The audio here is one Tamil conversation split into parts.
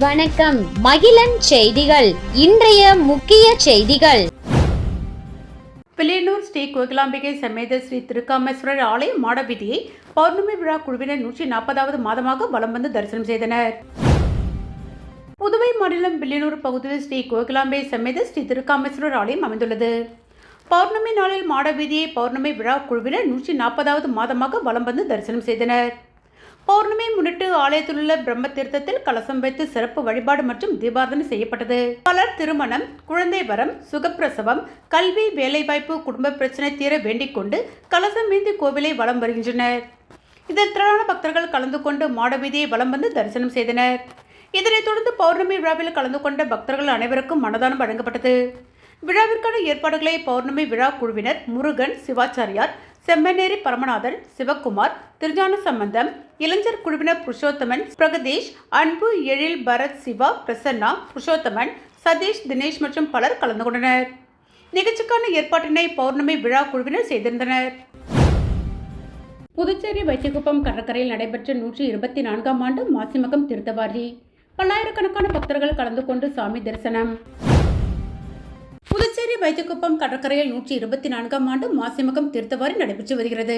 வணக்கம். மகிழன் செய்திகள். இன்றைய முக்கிய செய்திகள். வில்லியனூர் ஸ்ரீ கோகிலாம்பிகை சமேத ஸ்ரீ திருக்காமேஸ்வரர் ஆலய மாடவீதியை பௌர்ணமி விழா குழுவினர் 140வது மாதமாக வலம் வந்து தரிசனம் செய்தனர். புதுவை மாநிலம் வில்லியனூர் பகுதியில் ஸ்ரீ கோகிலாம்பை சமேத ஸ்ரீ திருக்காமேஸ்வரர் ஆலயம் அமைந்துள்ளது. பௌர்ணமி நாளில் மாடவீதியை பௌர்ணமி விழா குழுவினர் 140வது மாதமாக வலம் வந்து தரிசனம் செய்தனர். பௌர்ணமியை முன்னிட்டு ஆலயத்தில் உள்ள பிரம்ம தீர்த்தத்தில் கலசம் வைத்து சிறப்பு வழிபாடு மற்றும் தீபாராதனை செய்யப்பட்டது. பலர் திருமணம், குழந்தை வரம், சுகப்பிரசவம், கல்வி, வேலைவாய்ப்பு, குடும்ப பிரச்சனை தீர வேண்டிக் கொண்டு கலசம் மீந்தி கோவிலை வலம் வருகின்றனர். இதில் திரளான பக்தர்கள் கலந்து கொண்டு மாடவீதியை வலம் வந்து தரிசனம் செய்தனர். இதனைத் தொடர்ந்து பௌர்ணமி விழாவில் கலந்து கொண்ட பக்தர்கள் அனைவருக்கும் அன்னதானம் வழங்கப்பட்டது. விழாவிற்கான ஏற்பாடுகளை பௌர்ணமி விழா குழுவினர் முருகன், சிவாச்சாரியார், செம்மனேரி பரமநாதன், சிவக்குமார், திருஞான சம்பந்தம், இளைஞர் குழுவினர் புருஷோத்தமன், பிரகதீஷ், அன்பு, எழில், பரத், சிவா, பிரசன்னா, புருஷோத்தமன், சதீஷ், தினேஷ் மற்றும் பலர் கலந்து கொண்டனர். நிகழ்ச்சிக்கான ஏற்பாட்டினை பௌர்ணமி விழா குழுவினர் செய்திருந்தனர். புதுச்சேரி வைத்தியகுப்பம் கடற்கரையில் நடைபெற்ற 124ஆம் ஆண்டு மாசிமகம் தீர்த்தவாரி. பல்லாயிரக்கணக்கான பக்தர்கள் கலந்து கொண்டு சாமி தரிசனம். புதுச்சேரி வைத்தியகுப்பம் கடற்கரையில் 124ஆம் ஆண்டு மாசிமகம் தீர்த்தவாரி நடைபெற்று வருகிறது.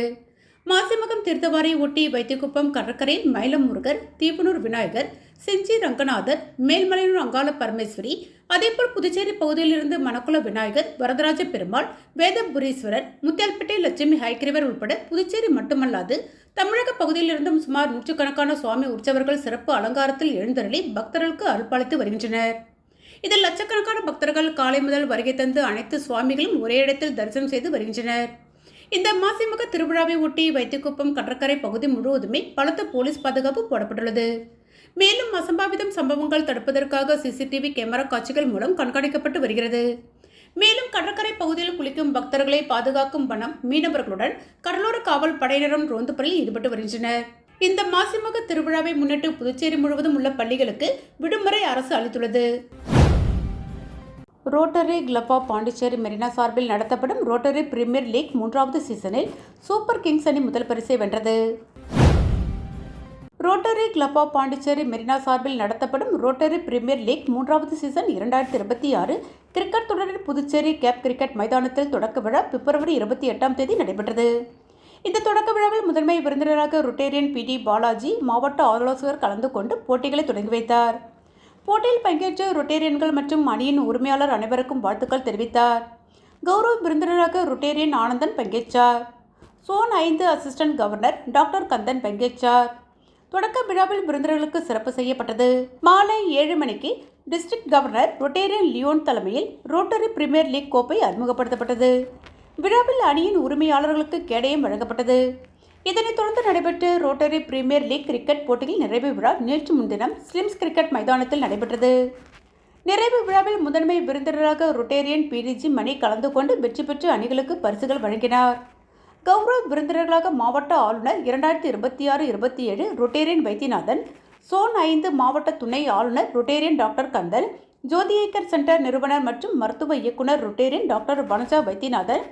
மாசிமகம் தீர்த்தவாரியை ஒட்டி வைத்தியகுப்பம் கடற்கரையில் மயிலம் முருகர், தீபனூர் விநாயகர், செஞ்சி ரங்கநாதர், மேல்மலையூர் அங்காள பரமேஸ்வரி, அதேபோல் புதுச்சேரி பகுதியில் இருந்து மணக்குள விநாயகர், வரதராஜ பெருமாள், வேதபுரீஸ்வரர், முத்தியால்பேட்டை லட்சுமி ஹைக்கிரவர் உட்பட புதுச்சேரி மட்டுமல்லாது தமிழக பகுதியில் இருந்தும் சுமார் நூற்றுக்கணக்கான சுவாமி உற்சவர்கள் சிறப்பு அலங்காரத்தில் எழுந்தருளி பக்தர்களுக்கு அருள்பாலித்து வருகின்றனர். இதில் லட்சக்கணக்கான பக்தர்கள் காலை முதல் வருகை தந்து அனைத்து சுவாமிகளும் ஒரே இடத்தில் தரிசனம் செய்து வருகின்றனர். இந்த மாசிமக திருவிழாவை ஒட்டி வைத்தியகுப்பம் கடற்கரை பகுதி முழுவதுமே பலத்த போலீஸ் பாதுகாப்பு போடப்பட்டுள்ளது. மேலும் அசம்பாவிதம் சம்பவங்கள் தடுப்பதற்காக சிசிடிவி கேமரா காட்சிகள் மூலம் கண்காணிக்கப்பட்டு வருகிறது. மேலும் கடற்கரை பகுதியில் குளிக்கும் பக்தர்களை பாதுகாக்கும் வனம் மீனவர்களுடன் கடலோர காவல் படையினரும் ரோந்து பணியில் ஈடுபட்டு வருகின்றனர். இந்த மாசிமக திருவிழாவை முன்னிட்டு புதுச்சேரி முழுவதும் உள்ள பள்ளிகளுக்கு விடுமுறை அரசு அளித்துள்ளது. Rotary Club of Pondicherry Marina சார்பில் நடத்தப்படும் ரோட்டரி பிரீமியர் லீக் 3வது சீசனில் சூப்பர் கிங்ஸ் அணி முதல் பரிசை வென்றது. Rotary Club of Pondicherry Marina சார்பில் நடத்தப்படும் ரோட்டரி பிரீமியர் லீக் 3வது சீசன் 2026 கிரிக்கெட் தொடரில் புதுச்சேரி கேப் கிரிக்கெட் மைதானத்தில் தொடக்க விழா பிப்ரவரி 28ஆம் தேதி நடைபெற்றது. இந்த தொடக்க விழாவில் முதன்மை விருந்தினராக ரொட்டேரியன் பி.டி. பாலாஜி மாவட்ட ஆலோசகர் கலந்து கொண்டு போட்டிகளை தொடங்கி வைத்தார். போட்டியில் பங்கேற்ற ரொட்டேரியன்கள் மற்றும் அணியின் உரிமையாளர் அனைவருக்கும் வாழ்த்துக்கள் தெரிவித்தார். கௌரவ விருந்தினராக ரொட்டேரியன் ஆனந்தன் பங்கேற்றார். Zone 5 assistant governor doctor Kandan பங்கேற்றார். தொடக்க விழாவில் விருந்தினர்களுக்கு சிறப்பு செய்யப்பட்டது. மாலை 7 மணிக்கு டிஸ்ட்ரிக்ட் கவர்னர் ரொட்டேரியன் லியோன் தலைமையில் ரோட்டரி பிரீமியர் லீக் கோப்பை அறிமுகப்படுத்தப்பட்டது. விழாவில் அணியின் உரிமையாளர்களுக்கு கேடயம் வழங்கப்பட்டது. இதனைத் தொடர்ந்து நடைபெற்ற ரோட்டரி பிரீமியர் லீக் கிரிக்கெட் போட்டியில் நிறைவு விழா நேற்று முன்தினம் ஸ்லிம்ஸ் கிரிக்கெட் மைதானத்தில் நடைபெற்றது. நிறைவு விழாவில் முதன்மை விருந்தினராக ரொட்டேரியன் பி.டி. மணி கலந்து கொண்டு வெற்றி பெற்ற அணிகளுக்கு பரிசுகள் வழங்கினார். கௌரவ விருந்தினர்களாக மாவட்ட ஆளுநர் 2026-27 ரொட்டேரியன் வைத்தியநாதன், சோன் 5 மாவட்ட துணை ஆளுநர் ரொட்டேரியன் டாக்டர் கந்தன், ஜோதியேக்கர் சென்டர் நிறுவனர் மற்றும் மருத்துவ இயக்குனர் Rotarian doctor Vanaja Vaidyanathan,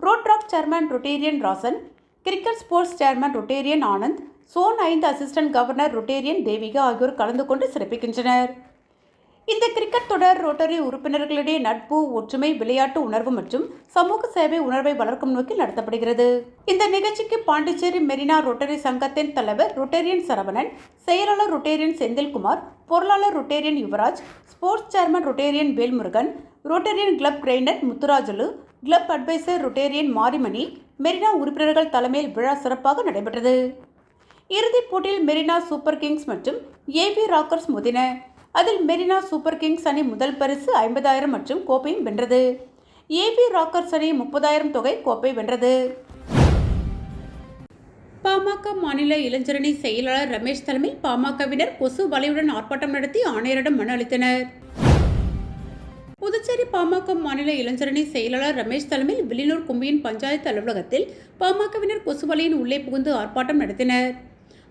Rotaract chairman Rotarian Rasan, cricket sports chairman Rotarian Anand, zone 5 assistant governor Rotarian Devika ஆகியோர் கலந்து கொண்டு சிறப்பிக்கின்றனர். இந்த கிரிக்கெட் தொடர் ரோட்டரி உறுப்பினர்களிடையே நட்பு, ஒற்றுமை, விளையாட்டு உணர்வு மற்றும் சமூக சேவை உணர்வை வளர்க்கும் நோக்கில் நடத்தப்படுகிறது. இந்த நிகழ்ச்சிக்கு பாண்டிச்சேரி மெரினா ரோட்டரி சங்கத்தின் தலைவர் ரொட்டேரியன் சரவணன், செயலாளர் ரொட்டேரியன் செந்தில்குமார், பொருளாளர் Rotarian Yuvaraj, sports chairman Rotarian Velmurugan, Rotarian club trainer Muthurajalu, club adviser Rotarian Marimani, Marina உறுப்பினர்கள் தலைமையில் விழா சிறப்பாக நடைபெற்றது. இறுதிப் போட்டியில் மெரினா சூப்பர் கிங்ஸ் மற்றும் ஏவி ராக்கர்ஸ் மோதின. அதில் மெரினா சூப்பர் கிங்ஸ் அணி முதல் பரிசு 50,000 மற்றும் கோப்பையும் வென்றது. ஏவி ராக்கர்ஸ் அணி 30,000 தொகை கோப்பை வென்றது. பாமக மாநில இளைஞரணி செயலாளர் ரமேஷ் தலைமையில் பாமகவினர் கொசு வலையுடன் ஆர்ப்பாட்டம் நடத்தி ஆணையரிடம் மனு அளித்தனர். புதுச்சேரி பாமக மாநில இளைஞரணி செயலாளர் ரமேஷ் தலைமையில் வில்லியனூர் கும்பியின் பஞ்சாயத்து அலுவலகத்தில் பாமகவினர் கொசு வலையின் உள்ளே புகுந்து ஆர்ப்பாட்டம் நடத்தினர்.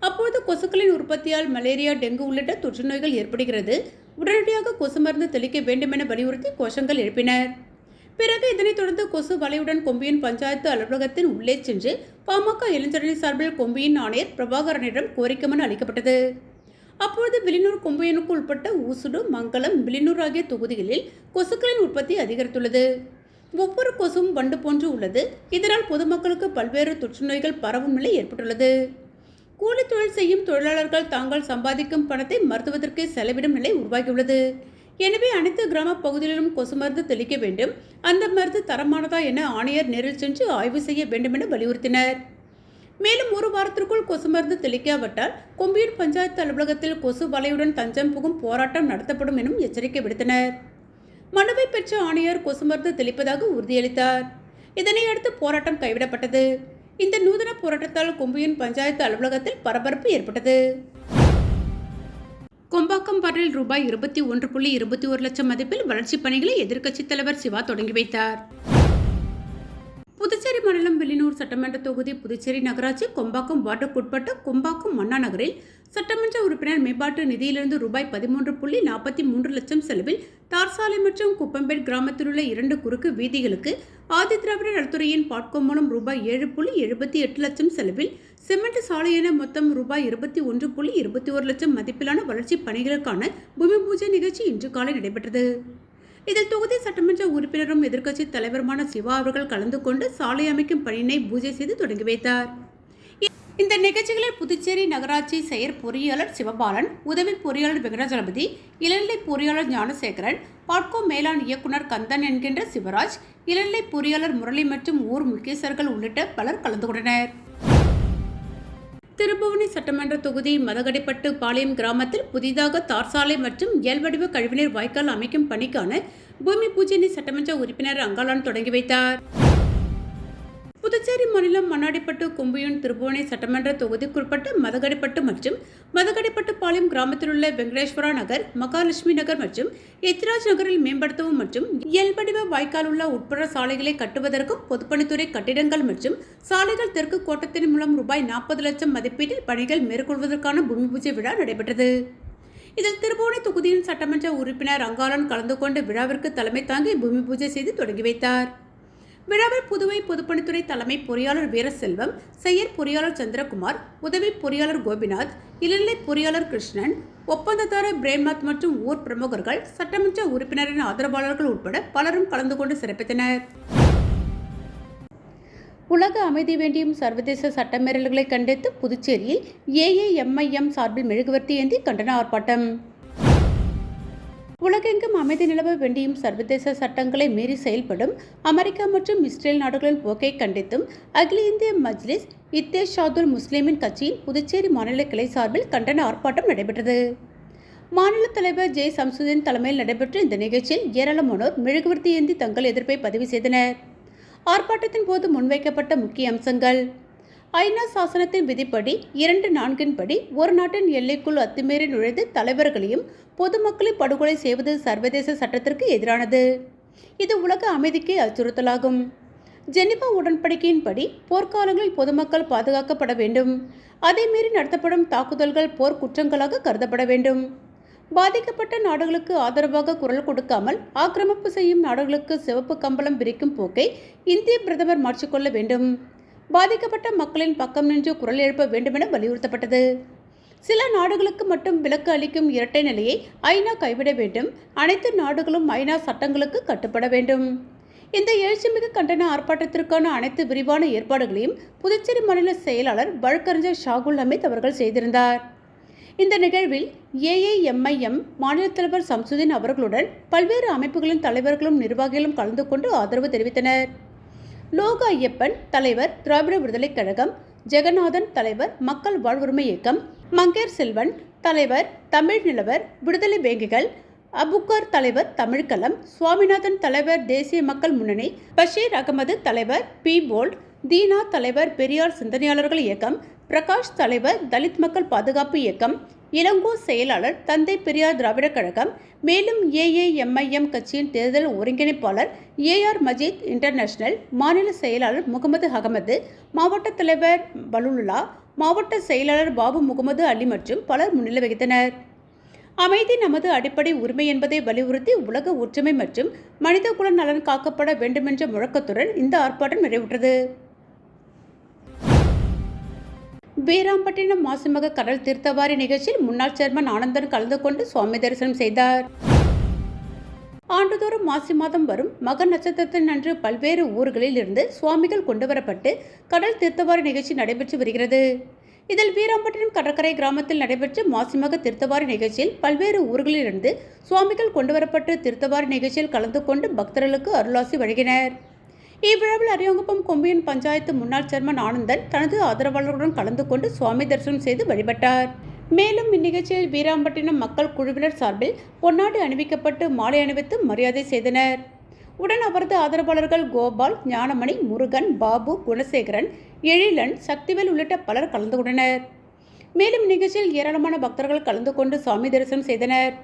அப்போது கொசுக்களின் உற்பத்தியால் மலேரியா, டெங்கு உள்ளிட்ட தொற்று நோய்கள் ஏற்படுகிறது, உடனடியாக கொசு மருந்து தெளிக்க வேண்டும் என வலியுறுத்தி கோஷங்கள் எழுப்பினர். பிறகு இதனைத் தொடர்ந்து கொசு வலையுடன் கொம்பியின் பஞ்சாயத்து அலுவலகத்தின் உள்ளே சென்று பாமக இளைஞரணி சார்பில் கொம்பியின் ஆணையர் பிரபாகரனிடம் கோரிக்கை மனு அளிக்கப்பட்டது. அப்பொழுது வில்லியனூர் கொம்பையனுக்கு உட்பட்ட ஊசுடு, மங்கலம், வில்லியனூர் ஆகிய தொகுதிகளில் கொசுக்களின் உற்பத்தி அதிகரித்துள்ளது. ஒவ்வொரு கொசுவும் வண்டு போன்று உள்ளது. இதனால் பொதுமக்களுக்கு பல்வேறு தொற்று நோய்கள் பரவும் நிலை ஏற்பட்டுள்ளது. கூலி தொழில் செய்யும் தொழிலாளர்கள் தாங்கள் சம்பாதிக்கும் பணத்தை மருத்துவத்திற்கே செலவிடும் நிலை உருவாகியுள்ளது. எனவே அனைத்து கிராம பகுதிகளிலும் கொசு மருந்து தெளிக்க வேண்டும். அந்த மருந்து தரமானதா என ஆணையர் நேரில் சென்று ஆய்வு செய்ய வேண்டும் என வலியுறுத்தினர். மேலும் ஒரு வாரத்திற்குள் கொசு மருந்து தெளிக்காவிட்டால் கொம்பியூர் பஞ்சாயத்து அலுவலகத்தில் கொசு வலையுடன் தஞ்சம் புகும் போராட்டம் நடத்தப்படும் எனும் எச்சரிக்கை விடுத்தனர். மனுவை பெற்ற ஆணையர் கொசு மருந்து தெளிப்பதாக உறுதியளித்தார். இதனையடுத்து போராட்டம் கைவிடப்பட்டது. இந்த நூதன போராட்டத்தால் கொம்பியூர் பஞ்சாயத்து அலுவலகத்தில் பரபரப்பு ஏற்பட்டது. கொம்பாக்கம் பாரில் ரூபாய் 21.21 லட்சம் மதிப்பில் வளர்ச்சிப் பணிகளை எதிர்க்கட்சித் தலைவர் சிவா தொடங்கி வைத்தார். புதுச்சேரி மாநிலம் வில்லியனூர் சட்டமன்ற தொகுதி புதுச்சேரி நகராட்சி கொம்பாக்கம் வார்டுக்குட்பட்ட கொம்பாக்கம் அண்ணா நகரில் சட்டமன்ற உறுப்பினர் மேம்பாட்டு நிதியிலிருந்து ரூபாய் 13.43 லட்சம் செலவில் தார் சாலை மற்றும் குப்பம்பேட் கிராமத்தில் உள்ள 2 குறுக்கு வீதிகளுக்கு ஆதி திராவிட நலத்துறையின் பாட்கோ மூலம் ரூபாய் 7.78 லட்சம் செலவில் சிமெண்ட் சாலை என மொத்தம் ரூபாய் 21.21 லட்சம் மதிப்பிலான வளர்ச்சிப் பணிகளுக்கான பூமி பூஜை நிகழ்ச்சி இன்று காலை நடைபெற்றது. இதில் தொகுதி சட்டமன்ற உறுப்பினரும் எதிர்க்கட்சி தலைவருமான சிவா அவர்கள் கலந்து கொண்டு சாலை அமைக்கும் பணியினை பூஜை செய்து தொடங்கி வைத்தார். இந்த நிகழ்ச்சிகளில் புதுச்சேரி நகராட்சி செயற் பொறியாளர் சிவபாலன், உதவி பொறியாளர் வெங்கடாஜலபதி, இளநிலை பொறியாளர் ஞானசேகரன், பாட்கோ மேலாண் இயக்குனர் கந்தன் என்கின்ற சிவராஜ், இளநிலை பொறியாளர் முரளி மற்றும் ஊர் முக்கியஸ்தர்கள் உள்ளிட்ட பலர் கலந்து கொண்டனர். திருபுவனி சட்டமன்ற தொகுதி மதகடிப்பட்டு பாளையம் கிராமத்தில் புதிதாக தார் சாலை மற்றும் இயல்வடிவ கழிவுநீர் வாய்க்கால் அமைக்கும் பணிக்கான பூமி பூஜையை சட்டமன்ற உறுப்பினர் அங்காளன் தொடங்கி வைத்தார். புதுச்சேரி மாநிலம் மண்ணாடிப்பட்டு, கொம்பியூர், திருபுவனி சட்டமன்ற தொகுதிக்குட்பட்ட மதகடிப்பட்டு மற்றும் மதகடிப்பட்டு பாளையம் கிராமத்தில் உள்ள வெங்கடேஸ்வரா நகர், மகாலட்சுமி நகர் மற்றும் எத்திராஜ் நகரில் மேம்படுத்தவும் மற்றும் இயல்படிவ வாய்க்கால் உள்ள உட்புற சாலைகளை கட்டுவதற்கும் பொதுப்பணித்துறை கட்டிடங்கள் மற்றும் சாலைகள் தெற்கு கோட்டத்தின் மூலம் ரூபாய் 40 லட்சம் மதிப்பீட்டில் பணிகள் மேற்கொள்வதற்கான பூமி பூஜை விழா நடைபெற்றது. இதில் திருபுவனி தொகுதியின் சட்டமன்ற உறுப்பினர் அங்காளன் கலந்து கொண்டு விழாவிற்கு தலைமை தாங்கி பூமி பூஜை செய்து தொடங்கி வைத்தார். விழாவில் புதுவை பொதுப்பணித்துறை தலைமை பொறியாளர் வீரசெல்வம், செயற் பொறியாளர் சந்திரகுமார், உதவி பொறியாளர் கோபிநாத், இளநிலை பொறியாளர் கிருஷ்ணன், ஒப்பந்ததாரர் பிரேம்நாத் மற்றும் ஊர் பிரமுகர்கள், சட்டமன்ற உறுப்பினரின் ஆதரவாளர்கள் உட்பட பலரும் கலந்து கொண்டு சிறப்பித்தனர். உலக அமைதி வேண்டியும் சர்வதேச சட்டமீறல்களை கண்டித்து புதுச்சேரியில் AAMIM சார்பில் மெழுகுவர்த்தி ஏந்தி கண்டன ஆர்ப்பாட்டம். உலகெங்கும் அமைதி நிலவ வேண்டியும் சர்வதேச சட்டங்களை மீறி செயல்படும் அமெரிக்கா மற்றும் இஸ்ரேல் நாடுகளின் போக்கை கண்டித்தும் அகில இந்திய மஜ்லிஸ் இத்தேஷாதுல் முஸ்லிமின் கட்சியின் புதுச்சேரி மாநில கிளை சார்பில் கண்டன ஆர்ப்பாட்டம் நடைபெற்றது. மாநில தலைவர் ஜே சம்சுதீன் தலைமையில் நடைபெற்ற இந்த நிகழ்ச்சியில் ஏராளமானோர் மெழுகுவர்த்தி ஏந்தி தங்கள் எதிர்ப்பை பதிவு செய்தனர். ஆர்ப்பாட்டத்தின் போது முன்வைக்கப்பட்ட முக்கிய அம்சங்கள்: ஐநா சாசனத்தின் விதிப்படி 2(4) படி ஒரு நாட்டின் எல்லைக்குள் அத்துமீறி நுழைந்து தலைவர்களையும் பொதுமக்களையும் படுகொலை செய்வது சர்வதேச சட்டத்திற்கு எதிரானது. இது உலக அமைதிக்கு அச்சுறுத்தலாகும். ஜெனிவா உடன்படிக்கையின்படி போர்க்காலங்களில் பொதுமக்கள் பாதுகாக்கப்பட வேண்டும். அதை மீறி நடத்தப்படும் தாக்குதல்கள் போர் குற்றங்களாக கருதப்பட வேண்டும். பாதிக்கப்பட்ட நாடுகளுக்கு ஆதரவாக குரல் கொடுக்காமல் ஆக்கிரமிப்பு செய்யும் நாடுகளுக்கு சிவப்பு கம்பளம் விரிக்கும் போக்கை இந்திய பிரதமர் மாற்றிக்கொள்ள வேண்டும். பாதிக்கப்பட்ட மக்களின் பக்கம் நின்று குரல் எழுப்ப வேண்டும் என வலியுறுத்தப்பட்டது. சில நாடுகளுக்கு மட்டும் விலக்கு அளிக்கும் இரட்டை நிலையை ஐநா கைவிட வேண்டும். அனைத்து நாடுகளும் ஐநா சட்டங்களுக்கு கட்டுப்பட வேண்டும். இந்த எழுச்சிமிகு கண்டன ஆர்ப்பாட்டத்திற்கான அனைத்து விரிவான ஏற்பாடுகளையும் புதுச்சேரி மாநில செயலாளர் வழக்கறிஞர் ஷாகுல் ஹமீத் அவர்கள் செய்திருந்தார். இந்த நிகழ்வில் AAMIM மாநில தலைவர் சம்சுதீன் அவர்களுடன் பல்வேறு அமைப்புகளின் தலைவர்களும் நிர்வாகிகளும் கலந்து கொண்டு ஆதரவு தெரிவித்தனர். லோக ஐயப்பன் தலைவர் திராவிட விடுதலைக் கழகம், ஜெகநாதன் தலைவர் மக்கள் வாழ்வுரிமை இயக்கம், மங்கேர் செல்வன் தலைவர் தமிழ் நிலவர் விடுதலை வேங்கிகள், அபுக்கார் தலைவர் தமிழ்கலம், சுவாமிநாதன் தலைவர் தேசிய மக்கள் முன்னணி, பஷீர் அகமது தலைவர் பி போல்ட், தீனா தலைவர் பெரியார் சிந்தனையாளர்கள் இயக்கம், பிரகாஷ் தலைவர் தலித் மக்கள் பாதுகாப்பு இயக்கம், இளங்கோ செயலாளர் தந்தை பெரியார் திராவிட கழகம், மேலும் AAMIM கட்சியின் தேர்தல் ஒருங்கிணைப்பாளர் AR மஜீத் இன்டர்நேஷனல், மாநில செயலாளர் முகமது அகமது, மாவட்ட தலைவர் பலுல்லா, மாவட்ட செயலாளர் பாபு முகமது அலி மற்றும் பலர் முன்னிலை வகித்தனர். அமைதி நமது அடிப்படை உரிமை என்பதை வலியுறுத்தி உலக ஒற்றுமை மற்றும் மனிதகுல நலன் காக்கப்பட வேண்டுமென்ற முழக்கத்துடன் இந்த ஆர்ப்பாட்டம் நிறைவுற்றது. வீராம்பட்டினம் மாசிமக கடல் தீர்த்தவாரி நிகழ்ச்சியில் முன்னாள் சேர்மன் ஆனந்தன் கலந்து கொண்டு சுவாமி தரிசனம் செய்தார். ஆண்டுதோறும் மாசி மாதம் வரும் மக நட்சத்திரத்தின் அன்று பல்வேறு ஊர்களில் இருந்து சுவாமிகள் கொண்டுவரப்பட்டு கடல் தீர்த்தவாரி நிகழ்ச்சி நடைபெற்று வருகிறது. இதில் வீராம்பட்டினம் கடற்கரை கிராமத்தில் நடைபெற்ற மாசிமக தீர்த்தவாரி நிகழ்ச்சியில் பல்வேறு ஊர்களில் இருந்து சுவாமிகள் கொண்டுவரப்பட்டு தீர்த்தவாரி நிகழ்ச்சியில் கலந்து கொண்டு பக்தர்களுக்கு அருளாசி வழங்கினர். இவ்விழாவில் அரியாங்குப்பம் கொம்பியன் பஞ்சாயத்து முன்னாள் சேர்மன் ஆனந்தன் தனது ஆதரவாளர்களுடன் கலந்து கொண்டு சுவாமி தரிசனம் செய்து வழிபட்டார். மேலும் இந்நிகழ்ச்சியில் வீராம்பட்டினம் மக்கள் குழுவினர் சார்பில் பொன்னாடி அணிவிக்கப்பட்டு மாலை அணிவித்து மரியாதை செய்தனர். உடன் அவரது ஆதரவாளர்கள் கோபால், ஞானமணி, முருகன், பாபு, குணசேகரன், எழிலன், சக்திவேல் உள்ளிட்ட பலர் கலந்து கொண்டனர். மேலும் நிகழ்ச்சியில் ஏராளமான பக்தர்கள் கலந்து கொண்டு சுவாமி தரிசனம் செய்தனர்.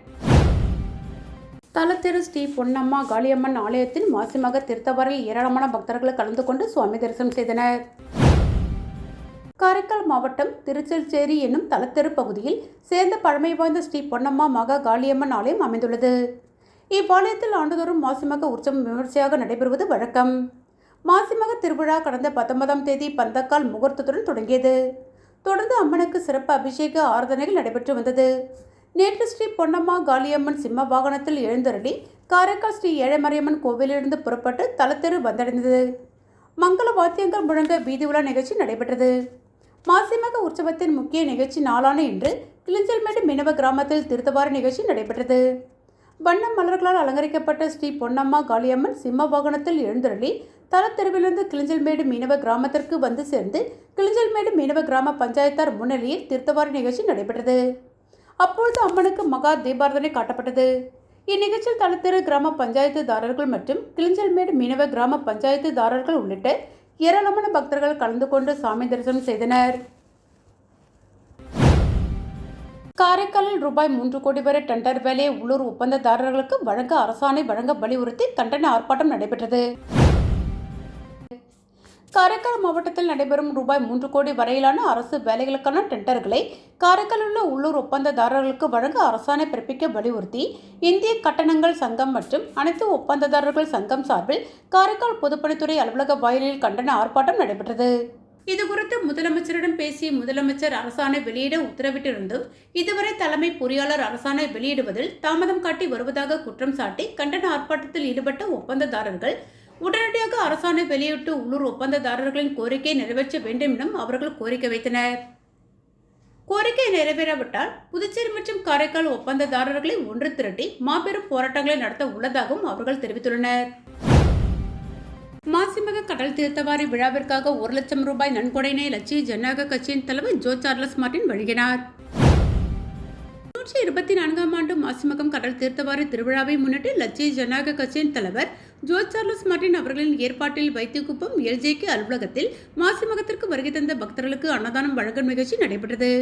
தலத்திரு ஸ்ரீ பொன்னம்மா காளியம்மன் ஆலயத்தின் மாசிமக தீர்த்தவாரில் ஏராளமான பக்தர்கள் கலந்து கொண்டு சுவாமி தரிசனம் செய்தனர். காரைக்கால் மாவட்டம் திருச்செல்சேரி என்னும் தலத்தெரு பகுதியில் சேர்ந்த பழமை வாய்ந்த ஸ்ரீ பொன்னம்மா மகா காளியம்மன் ஆலயம் அமைந்துள்ளது. இவ்வாலயத்தில் ஆண்டுதோறும் மாசிமக உற்சவம் விமர்சையாக நடைபெறுவது வழக்கம். மாசிமக திருவிழா கடந்த 19ஆம் தேதி பந்தக்கால் முகூர்த்தத்துடன் தொடங்கியது. தொடர்ந்து அம்மனுக்கு சிறப்பு அபிஷேக ஆராதனைகள் நடைபெற்று வந்தது. நேற்று ஸ்ரீ பொன்னம்மா காளியம்மன் சிம்ம வாகனத்தில் எழுந்தருளி காரைக்கால் ஸ்ரீ ஏழைமரியம்மன் கோவிலிலிருந்து புறப்பட்டு தலத்தெரு வந்தடைந்தது. மங்கள வாத்தியங்கள் முழங்க வீதி உலா நிகழ்ச்சி நடைபெற்றது. மாசிமக உற்சவத்தின் முக்கிய நிகழ்ச்சி நாளான இன்று கிளிஞ்சல்மேடு மீனவ கிராமத்தில் தீர்த்தவாரி நிகழ்ச்சி நடைபெற்றது. வண்ண மலர்களால் அலங்கரிக்கப்பட்ட ஸ்ரீ பொன்னம்மா காளியம்மன் சிம்ம வாகனத்தில் எழுந்தருளி தலத்தெருவிலிருந்து கிளிஞ்சல்மேடு மீனவ கிராமத்திற்கு வந்து சேர்ந்து கிளிஞ்சல்மேடு மீனவ கிராம பஞ்சாயத்தார் முன்னிலையில் தீர்த்தவாரி நிகழ்ச்சி நடைபெற்றது. அப்பொழுது அம்மனுக்கு மகா தீபாராதனை காட்டப்பட்டது. இந்நிகழ்ச்சியில் தலத்தெரு கிராம பஞ்சாயத்துதாரர்கள் மற்றும் கிளிஞ்சல்மேடு மீனவ கிராம பஞ்சாயத்துதாரர்கள் உள்ளிட்ட ஏராளமான பக்தர்கள் கலந்து கொண்டு சாமி தரிசனம் செய்தனர். காரைக்காலில் ரூபாய் 3 கோடி வரை டெண்டர் வேலையை உள்ளூர் ஒப்பந்ததாரர்களுக்கு வழங்க அரசாணை வழங்க வலியுறுத்தி கண்டன ஆர்ப்பாட்டம் நடைபெற்றது. காரைக்கால் மாவட்டத்தில் நடைபெறும் ரூபாய் 3 கோடி வரையிலான அரசு வேலைகளுக்கான டெண்டர்களை காரைக்காலில் உள்ள உள்ளூர் ஒப்பந்ததாரர்களுக்கு வழங்க அரசாணை பிறப்பிக்க வலியுறுத்தி இந்திய கட்டணங்கள் சங்கம் மற்றும் அனைத்து ஒப்பந்ததாரர்கள் சங்கம் சார்பில் காரைக்கால் பொதுப்பணித்துறை அலுவலக வாயிலில் கண்டன ஆர்ப்பாட்டம் நடைபெற்றது. இதுகுறித்து முதலமைச்சரிடம் பேசிய முதலமைச்சர் அரசாணை வெளியிட உத்தரவிட்டிருந்தும் இதுவரை தலைமை பொறியாளர் அரசாணை வெளியிடுவதில் தாமதம் காட்டி வருவதாக குற்றம் சாட்டி கண்டன ஆர்ப்பாட்டத்தில் ஈடுபட்ட ஒப்பந்ததாரர்கள் உடனடியாக அரசாணை வெளியிட்டு உள்ளூர் ஒப்பந்ததாரர்களின் கோரிக்கையை நிறைவேற்ற வேண்டும் எனவும் அவர்கள் கோரிக்கை வைத்தனர். கோரிக்கை நிறைவேறாவிட்டால் புதுச்சேரி மற்றும் காரைக்கால் ஒப்பந்ததாரர்களை ஒன்று திரட்டி மாபெரும் போராட்டங்களை நடத்த உள்ளதாகவும் அவர்கள் தெரிவித்துள்ளனர். மாசிமக கடல் தீர்த்தவாரி விழாவிற்காக 1 லட்சம் ரூபாய் நன்கொடையினை லட்சிய ஜனநாயக கட்சியின் தலைவர் ஜோ சார்லஸ் மார்டின் வழங்கினார். 124ஆம் ஆண்டு மாசிமகம் கடல் தீர்த்தவாரி திருவிழாவை முன்னிட்டு லட்சிய ஜனநாயக கட்சியின் தலைவர் ஜோ சார்லஸ் மார்டின் அவர்களின் ஏற்பாட்டில் வைத்தியகுப்பம் LJK அலுவலகத்தில் மாசிமகத்திற்கு வருகை தந்த பக்தர்களுக்கு அன்னதானம் வழங்கும் நிகழ்ச்சி நடைபெற்றது.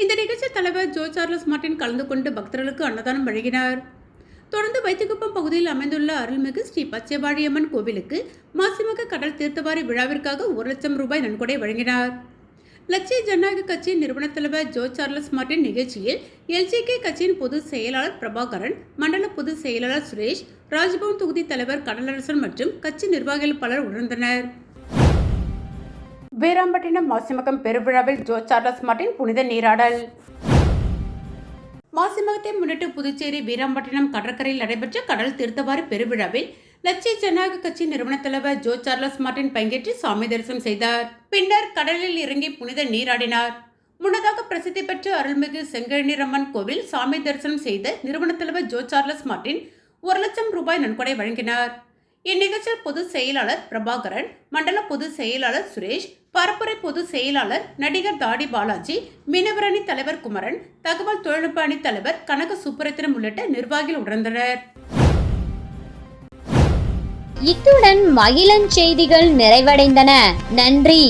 இந்த நிகழ்ச்சியில் தலைவர் ஜோ சார்லஸ் மார்டின் கலந்து கொண்டு பக்தர்களுக்கு அன்னதானம் வழங்கினார். தொடர்ந்து வைத்தியகுப்பம் பகுதியில் அமைந்துள்ள அருள்மிகு ஸ்ரீ பச்சைவாழியம்மன் கோவிலுக்கு மாசிமக கடல் தீர்த்தவாரி விழாவிற்காக 1 லட்சம் ரூபாய் நன்கொடை வழங்கினார். லட்சிய ஜனநாயக கட்சியின் நிறுவன தலைவர் ஜோ சார்லஸ் மார்டின் நிகழ்ச்சியில் LJK கட்சியின் பொதுச் செயலாளர் பிரபாகரன், மண்டல பொதுச் செயலாளர் சுரேஷ், ராஜ்பவன் தொகுதி தலைவர் கடலரசன் மற்றும் கட்சி நிர்வாகிகள் பலர் உணர்ந்தனர். வீராம்பட்டினம் மாசிமகம் பெருவிழாவில் ஜோ சார்லஸ் மார்டின் புனித நீராடல். மாசிமகத்தை முன்னிட்டு புதுச்சேரி வீராம்பட்டினம் கடற்கரையில் நடைபெற்ற கடல் தீர்த்தவாரி பெருவிழாவில் லட்சிய ஜனநாயக கட்சி நிறுவன தலைவர் ஜோ சார்லஸ் மார்டின் பங்கேற்று சாமி தரிசனம் செய்தார். பின்னர் கடலில் இறங்கி புனித நீராடினார். முன்னதாக பிரசித்தி பெற்ற அருள்மிகு செங்கழநீரம்மன் கோவில் சாமி தரிசனம் செய்த நிறுவன தலைவர் ஜோ சார்லஸ் மார்டின் 1 லட்சம் ரூபாய் நன்கொடை வழங்கினார். இந்நிகழ்ச்சியில் பொதுச் செயலாளர் பிரபாகரன், மண்டல பொதுச் செயலாளர் சுரேஷ், பரப்புரை பொதுச் செயலாளர் நடிகர் தாடி பாலாஜி, மீனவர் அணி தலைவர் குமரன், தகவல் தொழில்நுட்ப அணி தலைவர் கனக சுப்புரத்தினம் உள்ளிட்ட நிர்வாகிகள் உணர்ந்தனர். இத்துடன் மகிழன் செய்திகள் நிறைவடைந்தன. நன்றி.